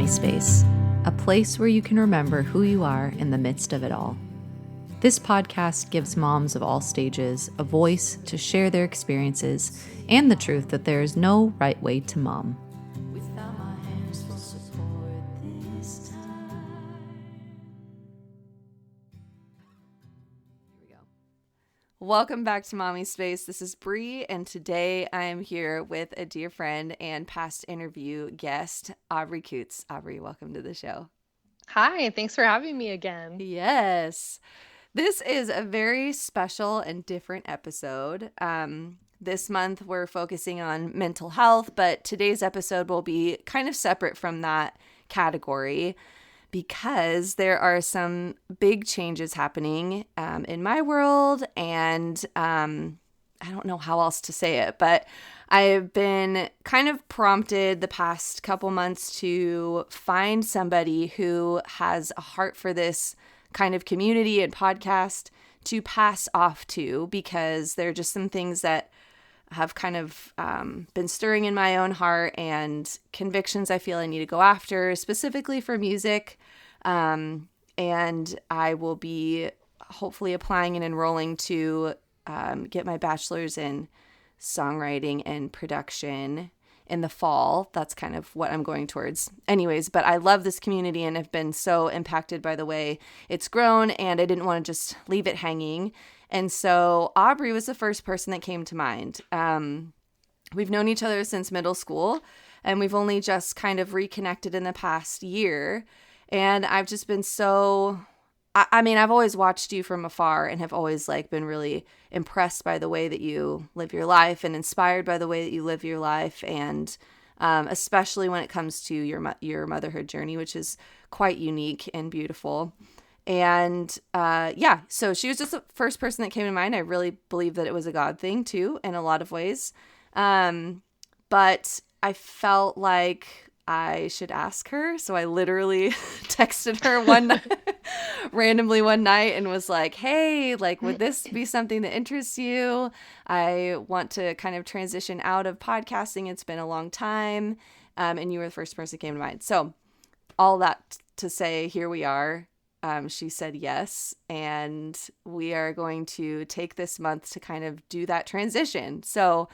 Mommispace, a place where you can remember who you are in the midst of it all. This podcast gives moms of all stages a voice to share their experiences and the truth that there is no right way to mom. Welcome back to Mommispace. This is Bree, and today I am here with a dear friend and past interview guest, Aubree Coots. Aubree, welcome to the show. Hi, thanks for having me again. Yes. This is a very special and different episode. This month we're focusing on mental health, but today's episode will be kind of separate from that category because there are some big changes happening in my world, and I don't know how else to say it, but I've been kind of prompted the past couple months to find somebody who has a heart for this kind of community and podcast to pass off to, because there are just some things that have kind of been stirring in my own heart and convictions I feel I need to go after, specifically for music. And I will be hopefully applying and enrolling to get my bachelor's in songwriting and production in the fall. That's kind of what I'm going towards. Anyways, but I love this community and have been so impacted by the way it's grown, and I didn't want to just leave it hanging. And so Aubree was the first person that came to mind. We've known each other since middle school, and we've only just kind of reconnected in the past year. And I've just been so, I mean, I've always watched you from afar and have always been really impressed by the way that you live your life and inspired by the way that you live your life. And especially when it comes to your motherhood journey, which is quite unique and beautiful. And so she was just the first person that came to mind. I really believe that it was a God thing too, in a lot of ways. But I felt like I should ask her. So I literally texted her randomly one night and was like, hey, would this be something that interests you? I want to kind of transition out of podcasting. It's been a long time. And you were the first person that came to mind. So all that to say, here we are. She said yes, and we are going to take this month to kind of do that transition. So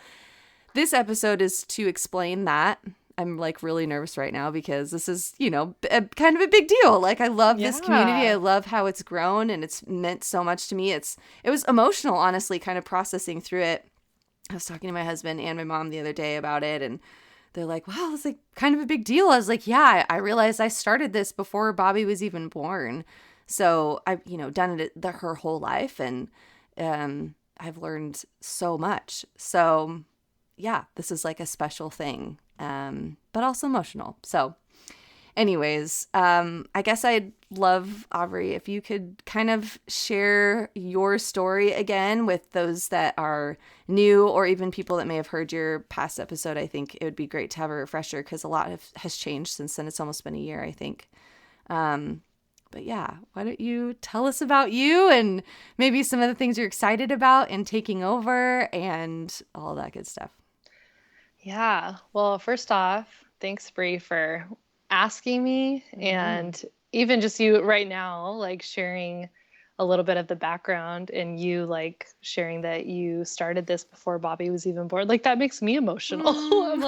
this episode is to explain that. I'm really nervous right now because this is, kind of a big deal. I love this community. I love how it's grown, and it's meant so much to me. It was emotional, honestly, kind of processing through it. I was talking to my husband and my mom the other day about it, and they're like, wow, it's kind of a big deal. I was like, yeah, I realized I started this before Bobby was even born. So I've, done it her whole life, and I've learned so much. So yeah, this is a special thing, but also emotional. So anyways, I guess I'd love, Aubree, if you could kind of share your story again with those that are new, or even people that may have heard your past episode. I think it would be great to have a refresher because a lot has changed since then. It's almost been a year, I think. But yeah, why don't you tell us about you and maybe some of the things you're excited about and taking over and all that good stuff. Yeah. Well, first off, thanks, Bree, for asking me. And even just you right now, sharing a little bit of the background, and you sharing that you started this before Bobby was even born. That makes me emotional. I'm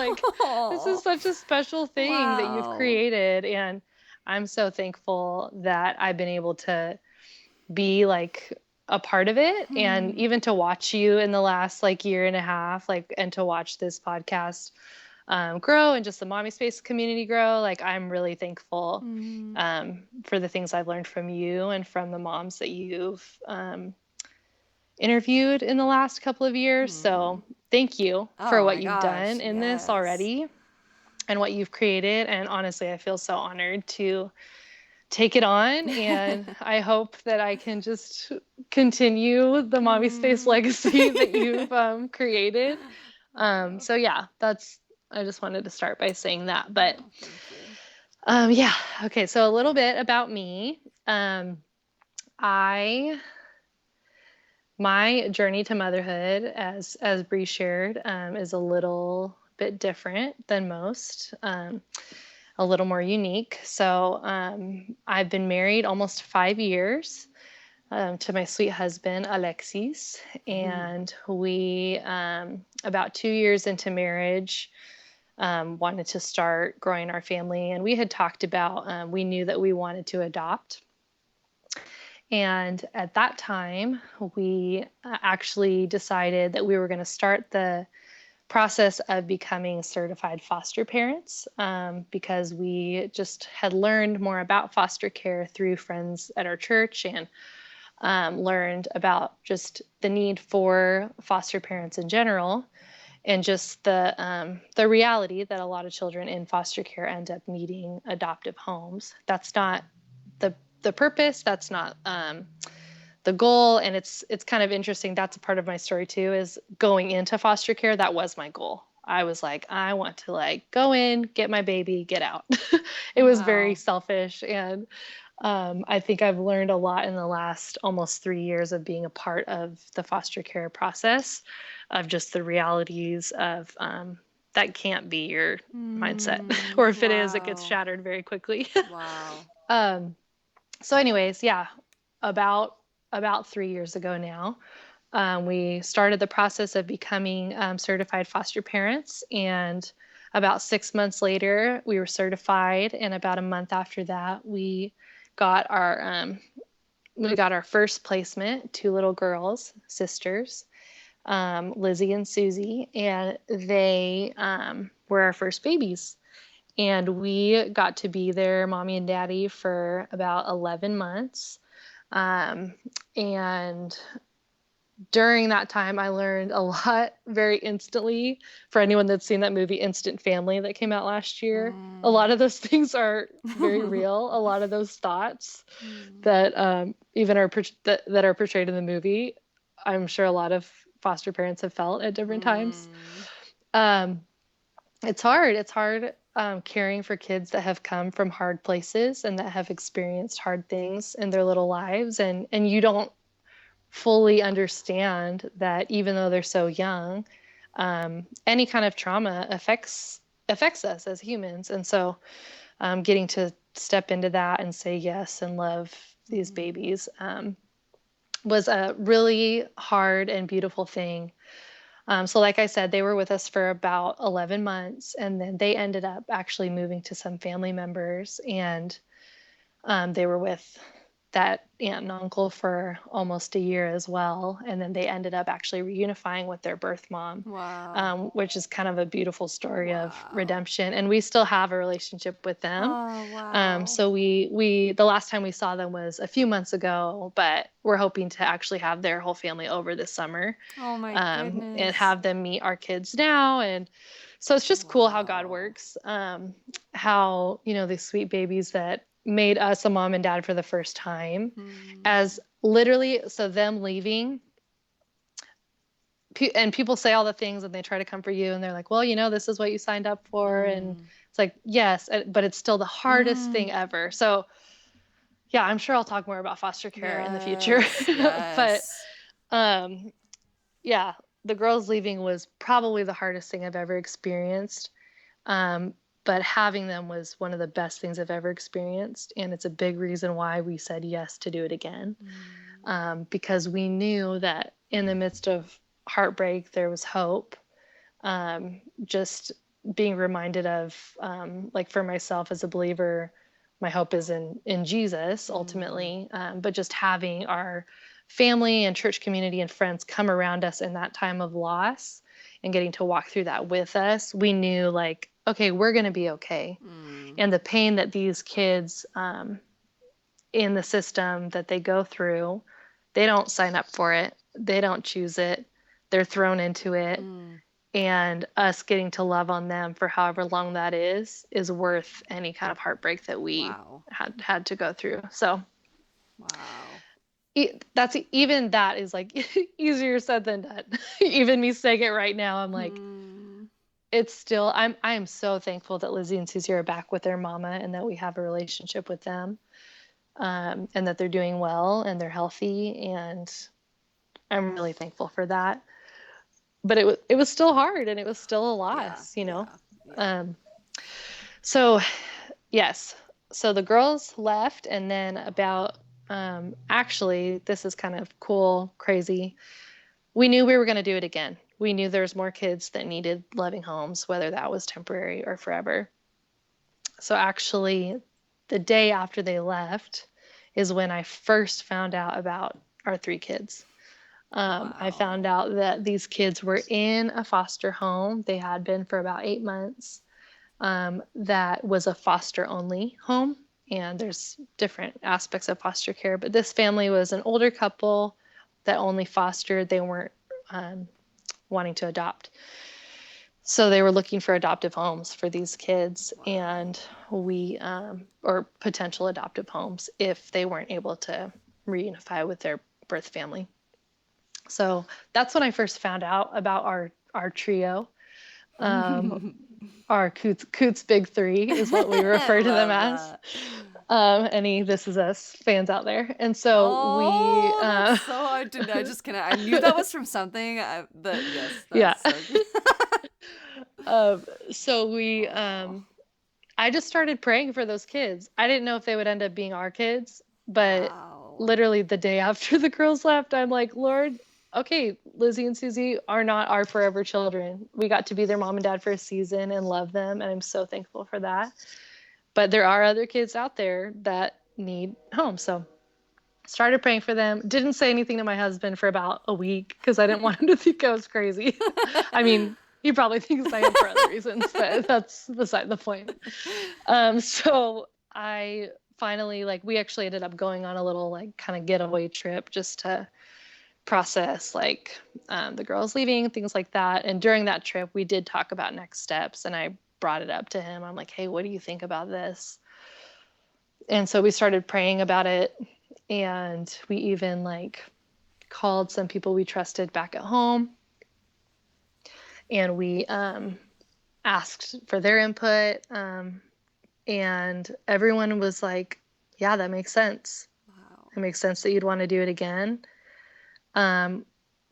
this is such a special thing that you've created. And I'm so thankful that I've been able to be a part of it, and even to watch you in the last year and a half, and to watch this podcast grow, and just the Mommispace community grow. I'm really thankful for the things I've learned from you and from the moms that you've interviewed in the last couple of years. So thank you for what you've done in this already and what you've created. And honestly, I feel so honored to take it on, and I hope that I can just continue the Mommispace legacy that you've created. So yeah, I just wanted to start by saying that. But yeah, okay, so a little bit about me. My journey to motherhood, as Bree shared, is a little bit different than most. a little more unique. So I've been married almost 5 years to my sweet husband, Alexis. And we, about 2 years into marriage, wanted to start growing our family. And we had talked about, we knew that we wanted to adopt. And at that time, we actually decided that we were going to start the process of becoming certified foster parents because we just had learned more about foster care through friends at our church and learned about just the need for foster parents in general and just the reality that a lot of children in foster care end up needing adoptive homes. That's not the purpose. That's not the goal. And it's kind of interesting. That's a part of my story too, is going into foster care. That was my goal. I was like, I want to like go in, get my baby, get out. It was very Wow. selfish. And I think I've learned a lot in the last almost 3 years of being a part of the foster care process, of just the realities of that can't be your mindset. Or if it is, it gets Wow. shattered very quickly. Wow. um, so anyways, yeah, about about 3 years ago now, we started the process of becoming certified foster parents, and about 6 months later, we were certified. And about a month after that, got our we got our first placement, two little girls, sisters, Lizzie and Susie, and they were our first babies. And we got to be their mommy and daddy for about 11 months. Um, and during that time, I learned a lot very instantly. For anyone that's seen that movie Instant Family that came out last year, a lot of those things are very real. A lot of those thoughts that even that are portrayed in the movie, I'm sure a lot of foster parents have felt at different times. Um, it's hard. It's hard caring for kids that have come from hard places and that have experienced hard things in their little lives, and you don't fully understand that even though they're so young, any kind of trauma affects us as humans. And so, getting to step into that and say yes and love these babies was a really hard and beautiful thing. So, like I said, they were with us for about 11 months, and then they ended up actually moving to some family members, and they were with that aunt and uncle for almost a year as well. And then they ended up actually reunifying with their birth mom, Wow. which is kind of a beautiful story of Wow. redemption. And we still have a relationship with them. Oh, wow. So the last time we saw them was a few months ago, but we're hoping to actually have their whole family over this summer, Oh my and goodness. have them meet our kids now. And so it's just cool how God Wow. works. How, these sweet babies that made us a mom and dad for the first time, as literally, so them leaving, and people say all the things and they try to comfort you and they're like, well, this is what you signed up for. And it's like, yes, but it's still the hardest thing ever. So yeah, I'm sure I'll talk more about foster care in the future. Yes. But Yes. um, yeah, the girls leaving was probably the hardest thing I've ever experienced. Um, but having them was one of the best things I've ever experienced. And it's a big reason why we said yes to do it again. Because we knew that in the midst of heartbreak, there was hope. Just being reminded of, like for myself as a believer, my hope is in Jesus ultimately. But just having our family and church community and friends come around us in that time of loss and getting to walk through that with us, we knew like, okay, we're going to be okay. And the pain that these kids in the system that they go through, they don't sign up for it. They don't choose it. They're thrown into it. And us getting to love on them for however long that is worth any kind of heartbreak that we Wow. had to go through. So Wow. even that is like easier said than done. Even me saying it right now, I'm like, it's still, I am so thankful that Lizzie and Susie are back with their mama and that we have a relationship with them, and that they're doing well and they're healthy. And I'm really thankful for that. But it was still hard and it was still a Yeah. loss. Yeah. Yeah. Um, so Yes. So the girls left, and then about, actually, this is kind of cool, crazy. We knew we were going to do it again. We knew there was more kids that needed loving homes, whether that was temporary or forever. So actually, the day after they left is when I first found out about our three kids. I Wow. found out that these kids were in a foster home. They had been for about 8 months. That was a foster only home. And there's different aspects of foster care, but this family was an older couple that only fostered. They weren't um, wanting to adopt. So they were looking for adoptive homes for these kids, Wow. and or potential adoptive homes if they weren't able to reunify with their birth family. So that's when I first found out about our trio. Um, our Coots Big Three is what we I refer to them love as. that. Any This Is Us fans out there. And so Oh, that's so I didn't I just kind of I knew that was from something. That yes, yeah. that's so good. Um, so Oh, I just started praying for those kids. I didn't know if they would end up being our kids, but wow. literally the day after the girls left, I'm like, Lord, okay, Lizzie and Susie are not our forever children. We got to be their mom and dad for a season and love them, and I'm so thankful for that. But there are other kids out there that need homes. So started praying for them. Didn't say anything to my husband for about a week because I didn't want him to think I was crazy. I mean, he probably thinks I am for other reasons, but that's beside the point. So I finally, like, we actually ended up going on a little, like, kind of getaway trip just to process, like, the girls leaving, things like that. And during that trip, we did talk about next steps, and I brought it up to him. I'm like, hey, what do you think about this? And so we started praying about it. And we even, like, called some people we trusted back at home, and we asked for their input. And everyone was like, yeah, that makes sense. Wow. It makes sense that you'd want to do it again. Um,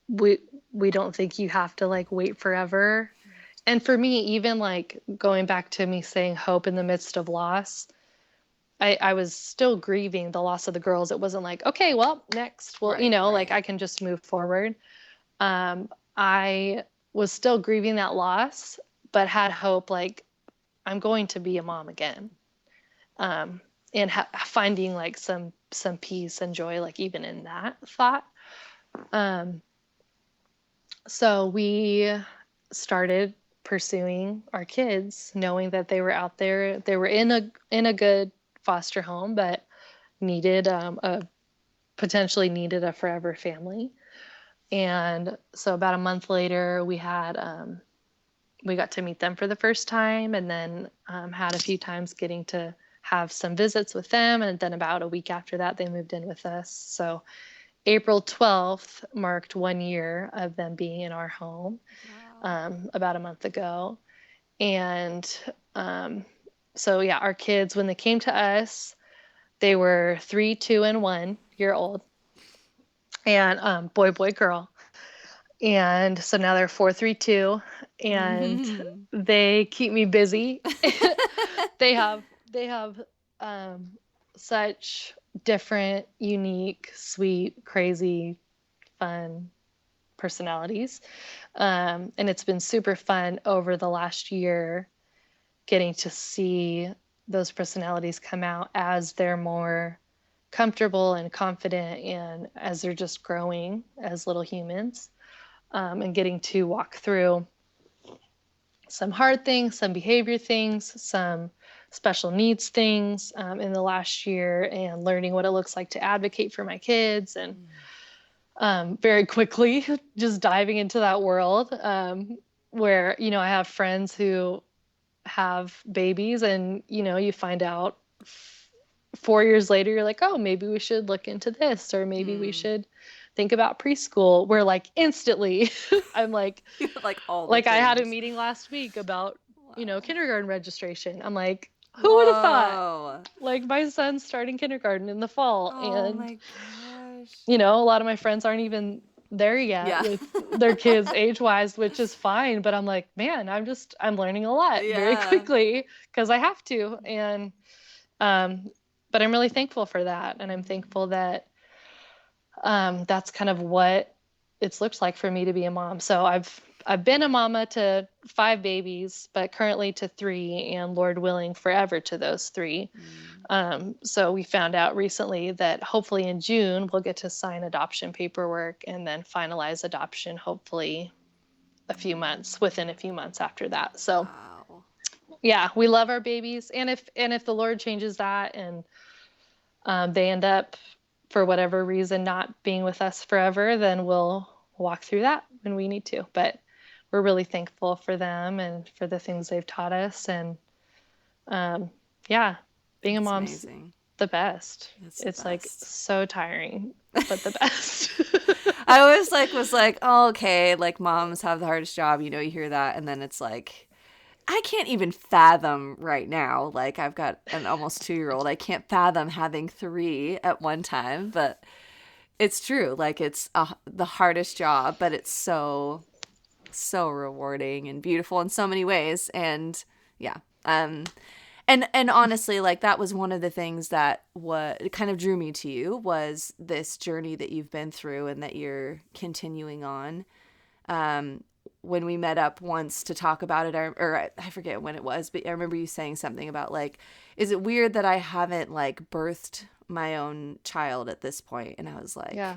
we we don't think you have to, like, wait forever. And for me, even, like, going back to me saying hope in the midst of loss, I was still grieving the loss of the girls. It wasn't like, okay, well, next, well, Right, like, right. I can just move forward. I was still grieving that loss, but had hope, like, I'm going to be a mom again. Um, and finding, like, some peace and joy, like, even in that thought. Um, so we started pursuing our kids, knowing that they were out there. They were in a good foster home, but needed a potentially needed a forever family. And so about a month later, we got to meet them for the first time, and then had a few times getting to have some visits with them. And then about a week after that, they moved in with us. So April 12th marked 1 year of them being in our home, Wow. about a month ago. And um, so, yeah, our kids, when they came to us, they were 3, 2, and 1 year old, and boy, girl. And so now they're 4, 3, 2, and they keep me busy. they have they have um, such different, unique, sweet, crazy, fun personalities. And it's been super fun over the last year getting to see those personalities come out as they're more comfortable and confident, and as they're just growing as little humans, and getting to walk through some hard things, some behavior things, some special needs things, in the last year, and learning what it looks like to advocate for my kids. And very quickly just diving into that world, where, I have friends who have babies, and, you find out 4 years later, you're like, oh, maybe we should look into this, or maybe we Mm. should think about preschool. Where, like, instantly, I'm Like all the like, I had a things. meeting last week about, Wow. kindergarten registration. I'm like, who would have thought? Whoa. Like, my son's starting kindergarten in the fall, Oh and, my gosh. a lot of my friends aren't even there yet Yeah. with their kids age wise, which is fine. But I'm like, man, I'm learning a lot very Yeah. quickly because I have to. And Um, but I'm really thankful for that. And I'm thankful that that's kind of what it's looked like for me to be a mom. So I've been a mama to 5 babies, but currently to 3, and Lord willing, forever to those 3. Mm. So we found out recently that hopefully in June we'll get to sign adoption paperwork and then finalize adoption, hopefully within a few months after that. So Wow. yeah, we love our babies, and if the Lord changes that and they end up for whatever reason not being with us forever, then we'll walk through that when we need to. But we're really thankful for them and for the things they've taught us. And um, yeah, being a That's mom's amazing. the best. That's the It's like best. so tiring, but the best. I always was like, oh, okay, like moms have the hardest job, you hear that, and then it's like I can't even fathom right now. Like I've got an almost 2-year-old. I can't fathom having 3 at one time, but it's true. Like it's the hardest job, but it's so rewarding and beautiful in so many ways. And yeah, and honestly, like that was one of the things that what kind of drew me to you was this journey that you've been through and that you're continuing on. Um, when we met up once to talk about it, or I forget when it was, but I remember you saying something about like, is it weird that I haven't like birthed my own child at this point? And I was like, Yeah.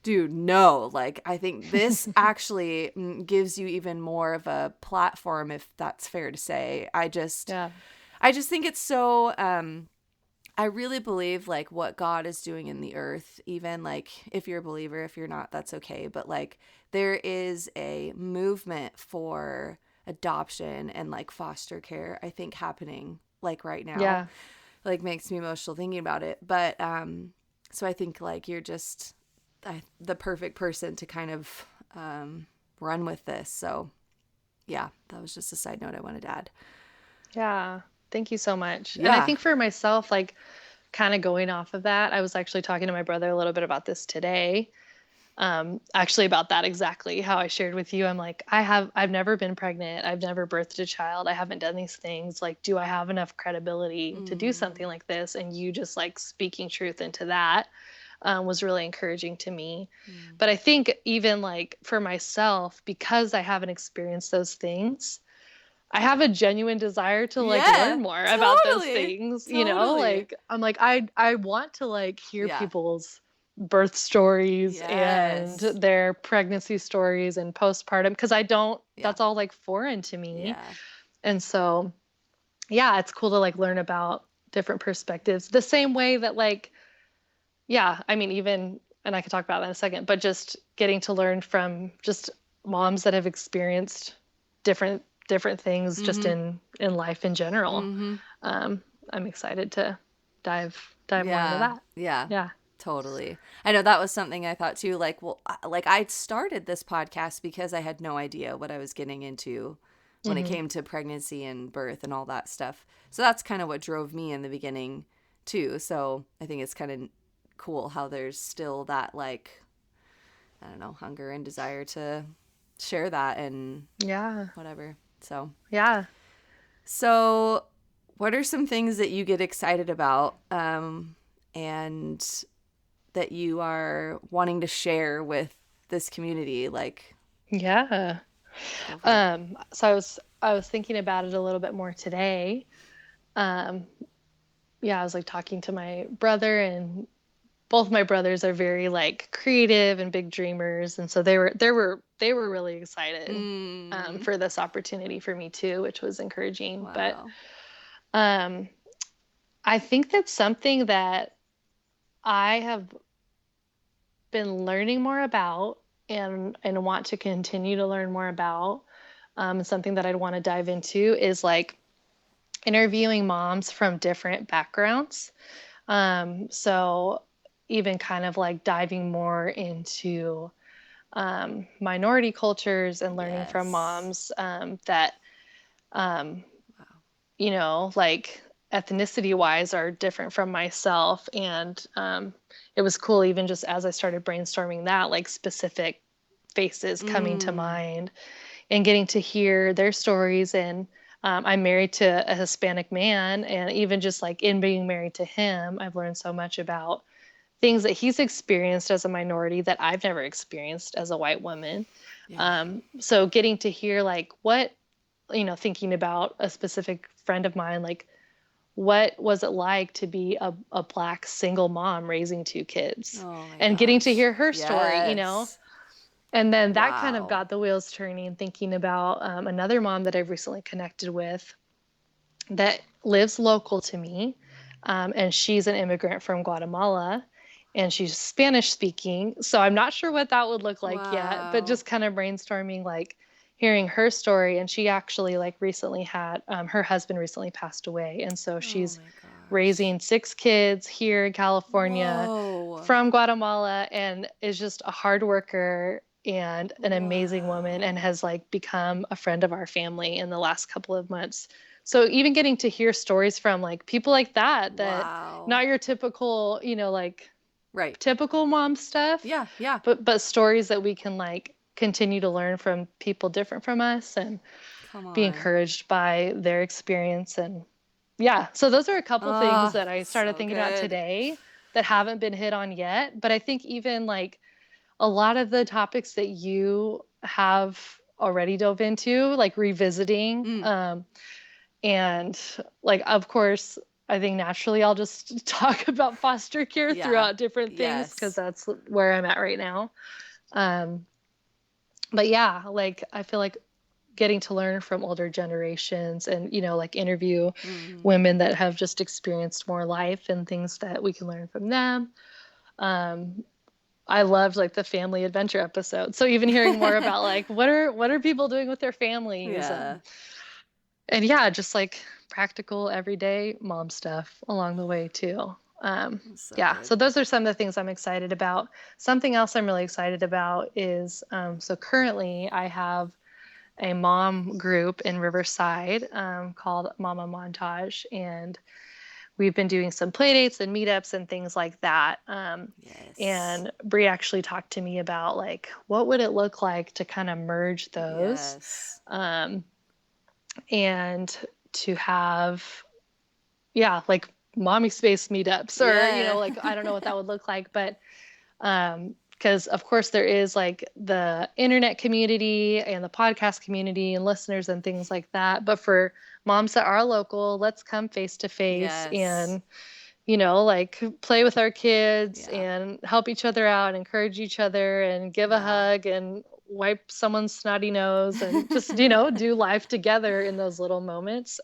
dude, no. Like, I think this actually gives you even more of a platform, if that's fair to say. Yeah. I just think it's so. I really believe like what God is doing in the earth, even like if you're a believer, if you're not, that's okay. But like there is a movement for adoption and like foster care, I think, happening like right now. Yeah. Like makes me emotional thinking about it. But so I think like you're just the perfect person to kind of run with this. So yeah, that was just a side note I wanted to add. Yeah. Thank you so much. And I Yeah. think for myself, like kind of going off of that, I was actually talking to my brother a little bit about this today. Actually about that exactly how I shared with you. I'm like, I've never been pregnant. I've never birthed a child. I haven't done these things. Like, do I have enough credibility to do Mm-hmm. something like this? And you just like speaking truth into that was really encouraging to me. Mm. But I think even like for myself, because I haven't experienced those things, I have a genuine desire to like Yeah, learn more about those totally. things, Totally. like I'm like I want to like hear Yeah. people's birth stories and Yes. their pregnancy stories and postpartum because I don't Yeah. that's all like foreign to me. Yeah. And so yeah, it's cool to like learn about different perspectives. The same way that like yeah, I mean even and I could talk about that in a second, but just getting to learn from just moms that have experienced different things just Mm-hmm. in life in general. Mm-hmm. Um, I'm excited to dive more into Yeah. that. Yeah. Yeah. Totally. I know that was something I thought too. Like, well, like I started this podcast because I had no idea what I was getting into when it Hmm. came to pregnancy and birth and all that stuff. So that's kind of what drove me in the beginning too. So I think it's kind of cool how there's still that like, I don't know, hunger and desire to share that and Yeah. whatever. Yeah. So what are some things that you get excited about and that you are wanting to share with this community? Like, Yeah. go for it. So I was thinking about it a little bit more today. Um, yeah, I was like talking to my brother, and both my brothers are very like creative and big dreamers, and so they were really excited Mm, for this opportunity for me too, which was encouraging. But wow. um, I think that's something that I have been learning more about and want to continue to learn more about. Something that I'd want to dive into is like interviewing moms from different backgrounds. So even kind of like diving more into minority cultures and learning from Yes. moms that um, Wow. like ethnicity wise are different from myself. And it was cool, even just as I started brainstorming that, like specific faces coming to Mm, mind and getting to hear their stories. And I'm married to a Hispanic man, and even just like in being married to him, I've learned so much about things that he's experienced as a minority that I've never experienced as a white woman. Yeah. So getting to hear like what, thinking about a specific friend of mine, like what was it like to be a Black single mom raising two kids Oh my and getting to gosh. hear her story. Yes. And then that kind of Wow. got the wheels turning, thinking about another mom that I've recently connected with that lives local to me. And she's an immigrant from Guatemala and she's Spanish speaking. So I'm not sure what that would look like yet, but Wow. just kind of brainstorming, like hearing her story. And she actually, like, recently had her husband recently passed away. And so Oh she's my gosh. raising 6 kids here in California Whoa. from Guatemala and is just a hard worker and an amazing woman and Wow. has like become a friend of our family in the last couple of months. So even getting to hear stories from like people like that Wow. not your typical, like Right. typical mom stuff, Yeah. Yeah. but stories that we can like continue to learn from people different from us and Come be on. encouraged by their experience. And yeah, so those are a couple things Oh, that I started so thinking about good. today that haven't been hit on yet. But I think even like a lot of the topics that you have already dove into, like revisiting, Mm. and like, of course, I think naturally I'll just talk about foster care Yeah. throughout different things because Yes. that's where I'm at right now. Um, but yeah, like I feel like getting to learn from older generations and, like interview Mm. women that have just experienced more life and things that we can learn from them. Um, I loved like the family adventure episode. So even hearing more about like what are people doing with their families, Yeah. and yeah, just like practical everyday mom stuff along the way too. So Yeah, good. so those are some of the things I'm excited about. Something else I'm really excited about is so currently I have a mom group in Riverside called Mama Montage, and we've been doing some play dates and meetups and things like that. Yes. And Bree actually talked to me about like what would it look like to kind of merge those, Yes. um, and to have, yeah, like Mommispace meetups, or Yeah. like I don't know what that would look like, but because of course there is like the internet community and the podcast community and listeners and things like that. But for moms that are local, let's come face to face Yes. and, like play with our kids Yeah. and help each other out and encourage each other and give a Yeah. hug and wipe someone's snotty nose and just, do life together in those little moments.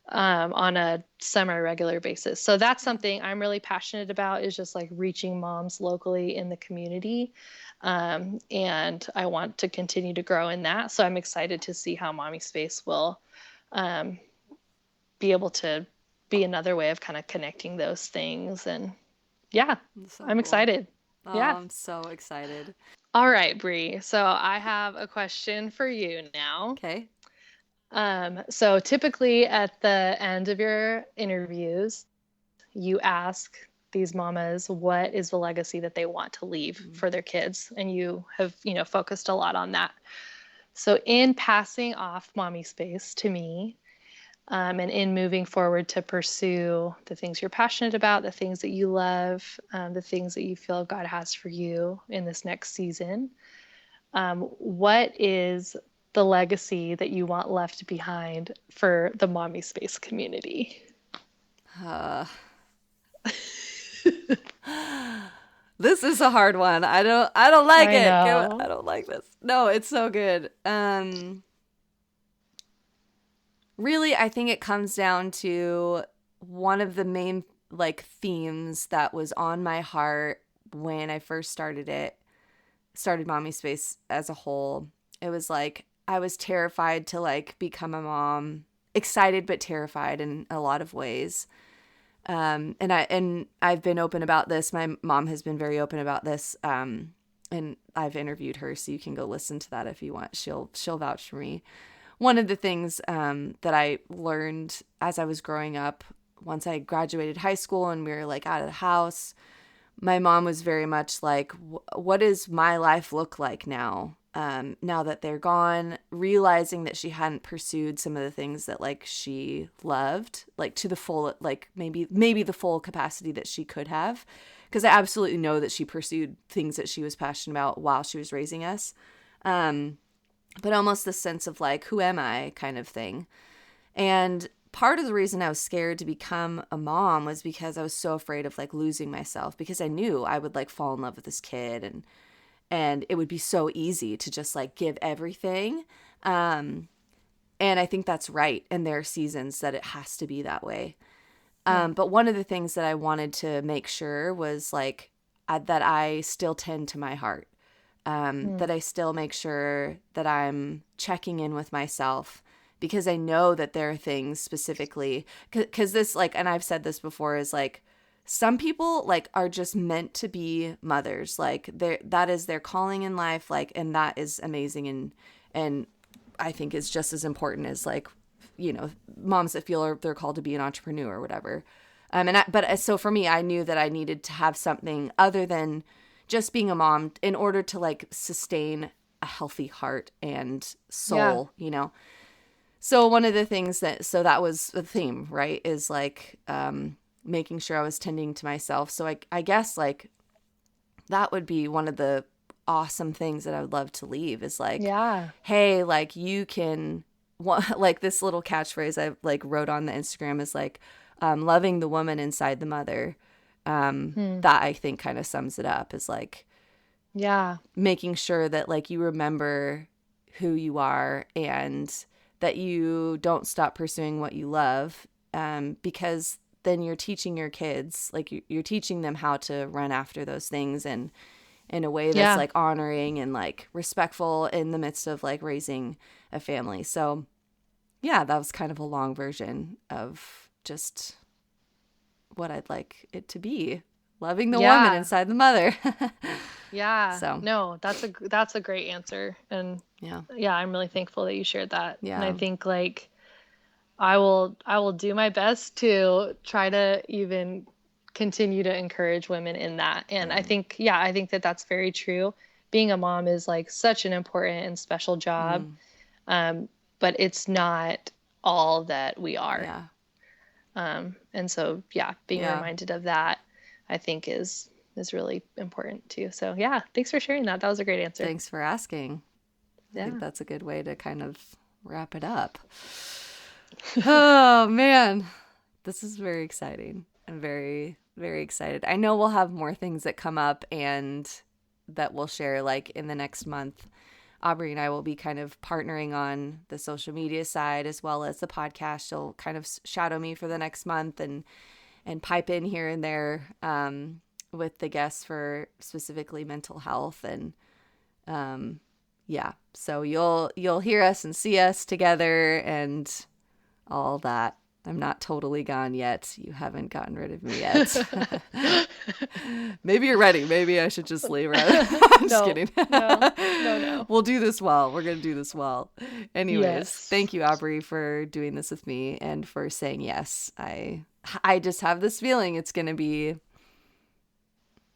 On a semi-regular basis. So that's Yeah. something I'm really passionate about, is just like reaching moms locally in the community. And I want to continue to grow in that. So I'm excited to see how Mommispace will um, be able to be another way of kind of connecting those things. And yeah, So I'm cool. excited. Oh, Yeah. I'm so excited. All right, Bree. So I have a question for you now. Okay. So typically at the end of your interviews, you ask these mamas what is the legacy that they want to leave Mm. for their kids, and you have, focused a lot on that. So in passing off Mommispace to me, and in moving forward to pursue the things you're passionate about, the things that you love, the things that you feel God has for you in this next season, what is the legacy that you want left behind for the Mommispace community? Uh, this is a hard one. I don't like I it. I know. don't like this. No, it's so good. Really, I think it comes down to one of the main like themes that was on my heart when I first started Mommispace as a whole. It was like I was terrified to like become a mom, excited but terrified in a lot of ways. And I've been open about this. My mom has been very open about this. And I've interviewed her, so you can go listen to that if you want. She'll vouch for me. One of the things that I learned as I was growing up, once I graduated high school and we were like out of the house, my mom was very much like, what does my life look like now? now that they're gone, realizing that she hadn't pursued some of the things that like she loved, like to the full, like maybe the full capacity that she could have. Because I absolutely know that she pursued things that she was passionate about while she was raising us. But almost the sense of like, who am I kind of thing. And part of the reason I was scared to become a mom was because I was so afraid of like losing myself, because I knew I would like fall in love with this kid, and it would be so easy to just like give everything. And I think that's right. And there are seasons that it has to be that way. But one of the things that I wanted to make sure was like that I still tend to my heart, that I still make sure that I'm checking in with myself, because I know that there are things specifically, because this, like, and I've said this before, is like, some people like are just meant to be mothers. Like that is their calling in life. Like, and that is amazing. And I think it's just as important as like, you know, moms that feel they're called to be an entrepreneur or whatever. So for me, I knew that I needed to have something other than just being a mom in order to like sustain a healthy heart and soul, you know? So one of the things that was the theme, right, is like, making sure I was tending to myself. So I guess like that would be one of the awesome things that I would love to leave, is like, hey, like you can, like this little catchphrase I like wrote on the Instagram is like, loving the woman inside the mother. That I think kind of sums it up, is like, making sure that like you remember who you are and that you don't stop pursuing what you love, because then you're teaching your kids, like you're teaching them how to run after those things, and in a way that's like honoring and like respectful in the midst of like raising a family. So yeah, that was kind of a long version of just what I'd like it to be. Loving the woman inside the mother. So no, that's a great answer. And I'm really thankful that you shared that. And I think like I will do my best to try to even continue to encourage women in that. And I think that that's very true. Being a mom is like such an important and special job. But it's not all that we are. And so, being reminded of that, I think is really important too. So thanks for sharing that. That was a great answer. Thanks for asking. I think that's a good way to kind of wrap it up. Oh man, this is very exciting. I'm very, very excited. I know we'll have more things that come up and that we'll share like in the next month. Aubree and I will be kind of partnering on the social media side as well as the podcast. She'll kind of shadow me for the next month and pipe in here and there, with the guests for specifically mental health. And so you'll hear us and see us together and all that. I'm not totally gone yet. You haven't gotten rid of me yet. Maybe you're ready. Maybe I should just leave. I'm just kidding. No. We'll do this well. We're going to do this well. Anyways, Thank you, Aubree, for doing this with me and for saying yes. I just have this feeling it's going to be,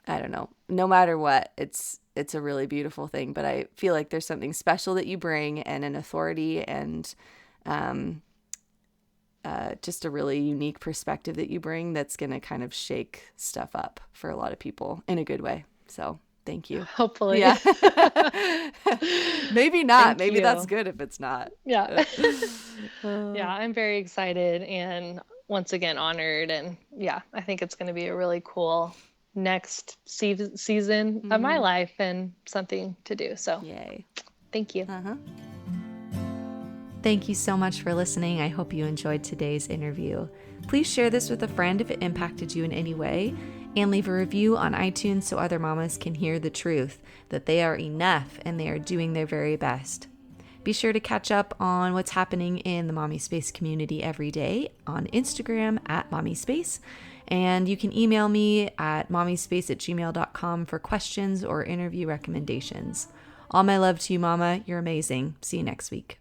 I don't know, no matter what, it's a really beautiful thing. But I feel like there's something special that you bring, and an authority, and just a really unique perspective that you bring that's going to kind of shake stuff up for a lot of people in a good way. So thank you. Hopefully. Yeah. Maybe not. Maybe that's good if it's not. Yeah. I'm very excited and once again honored. And I think it's going to be a really cool next season of my life and something to do. So yay. Thank you. Thank you so much for listening. I hope you enjoyed today's interview. Please share this with a friend if it impacted you in any way, and leave a review on iTunes so other mamas can hear the truth, that they are enough and they are doing their very best. Be sure to catch up on what's happening in the Mommispace community every day on Instagram at Mommispace, and you can email me at mommispace@gmail.com for questions or interview recommendations. All my love to you, Mama. You're amazing. See you next week.